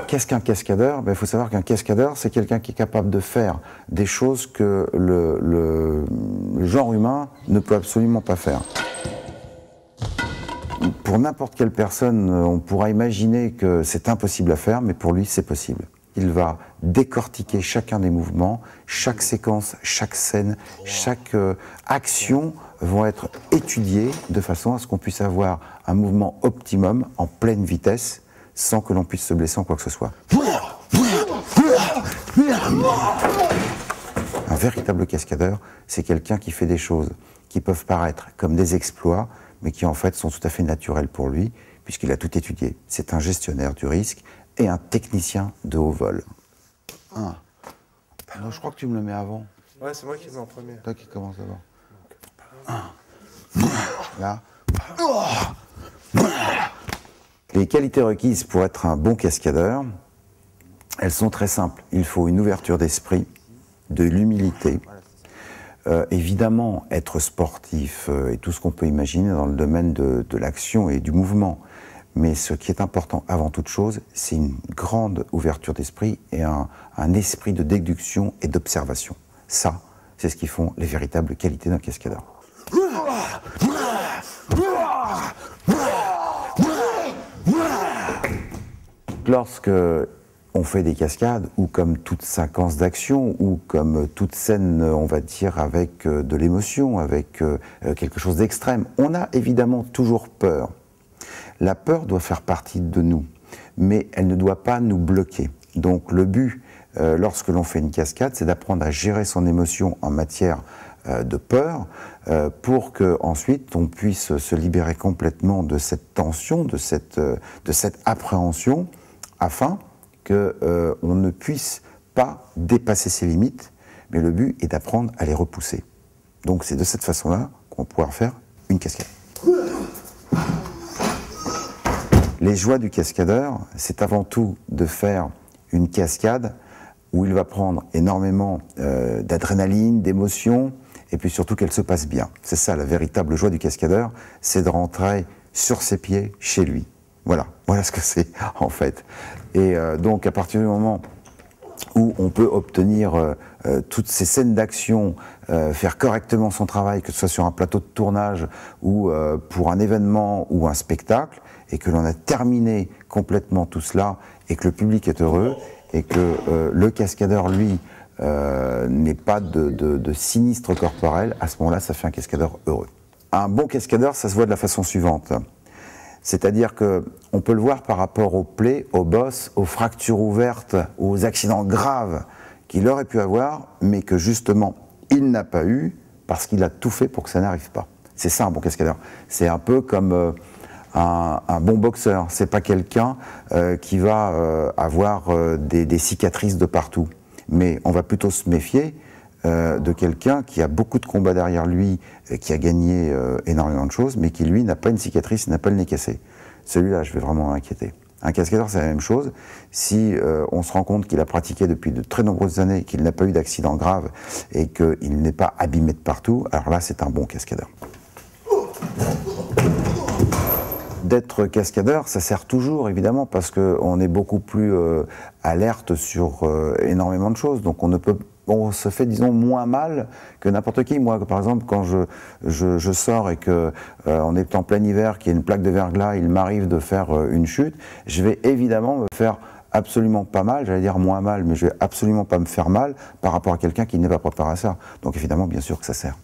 Qu'est-ce qu'un cascadeur? Il faut savoir qu'un cascadeur, c'est quelqu'un qui est capable de faire des choses que le genre humain ne peut absolument pas faire. Pour n'importe quelle personne, on pourra imaginer que c'est impossible à faire, mais pour lui, c'est possible. Il va décortiquer chacun des mouvements, chaque séquence, chaque scène, chaque action vont être étudiées de façon à ce qu'on puisse avoir un mouvement optimum en pleine vitesse, sans que l'on puisse se blesser en quoi que ce soit. Un véritable cascadeur, c'est quelqu'un qui fait des choses qui peuvent paraître comme des exploits, mais qui en fait sont tout à fait naturels pour lui, puisqu'il a tout étudié. C'est un gestionnaire du risque et un technicien de haut vol. Non, je crois que tu me le mets avant. Ouais, c'est moi qui le mets en premier. Toi qui commence avant. Là. Les qualités requises pour être un bon cascadeur, elles sont très simples. Il faut une ouverture d'esprit, de l'humilité, évidemment être sportif et tout ce qu'on peut imaginer dans le domaine de l'action et du mouvement. Mais ce qui est important avant toute chose, c'est une grande ouverture d'esprit et un esprit de déduction et d'observation. Ça, c'est ce qui font les véritables qualités d'un cascadeur. Lorsque on fait des cascades, ou comme toute séquence d'action, ou comme toute scène, on va dire, avec de l'émotion, avec quelque chose d'extrême, on a évidemment toujours peur. La peur doit faire partie de nous, mais elle ne doit pas nous bloquer. Donc le but, lorsque l'on fait une cascade, c'est d'apprendre à gérer son émotion en matière de peur, pour qu'ensuite on puisse se libérer complètement de cette tension, de cette appréhension, afin qu'on ne puisse pas dépasser ses limites, mais le but est d'apprendre à les repousser. Donc c'est de cette façon-là qu'on va pouvoir faire une cascade. Les joies du cascadeur, c'est avant tout de faire une cascade où il va prendre énormément d'adrénaline, d'émotion, et puis surtout qu'elle se passe bien. C'est ça la véritable joie du cascadeur, c'est de rentrer sur ses pieds chez lui. Voilà ce que c'est en fait. Et donc à partir du moment où on peut obtenir toutes ces scènes d'action, faire correctement son travail, que ce soit sur un plateau de tournage ou pour un événement ou un spectacle, et que l'on a terminé complètement tout cela, et que le public est heureux, et que le cascadeur, lui, n'est pas de sinistre corporel, à ce moment-là, ça fait un cascadeur heureux. Un bon cascadeur, ça se voit de la façon suivante. C'est-à-dire qu'on peut le voir par rapport aux plaies, aux bosses, aux fractures ouvertes, aux accidents graves qu'il aurait pu avoir, mais que justement, il n'a pas eu, parce qu'il a tout fait pour que ça n'arrive pas. C'est ça un bon cascadeur. C'est un peu comme un bon boxeur. C'est pas quelqu'un qui va avoir des cicatrices de partout. Mais on va plutôt se méfier de quelqu'un qui a beaucoup de combats derrière lui, qui a gagné énormément de choses, mais qui lui n'a pas une cicatrice, n'a pas le nez cassé. Celui-là, je vais vraiment m'inquiéter. Un cascadeur, c'est la même chose. Si on se rend compte qu'il a pratiqué depuis de très nombreuses années, qu'il n'a pas eu d'accident grave et qu'il n'est pas abîmé de partout, alors là, c'est un bon cascadeur. D'être cascadeur, ça sert toujours, évidemment, parce qu'on est beaucoup plus alerte sur énormément de choses. Donc on se fait, disons, moins mal que n'importe qui. Moi, par exemple, quand je sors et qu'on est en plein hiver, qu'il y a une plaque de verglas, il m'arrive de faire une chute, je vais évidemment me faire absolument pas mal, j'allais dire moins mal, mais je vais absolument pas me faire mal par rapport à quelqu'un qui n'est pas préparé à ça. Donc évidemment, bien sûr que ça sert.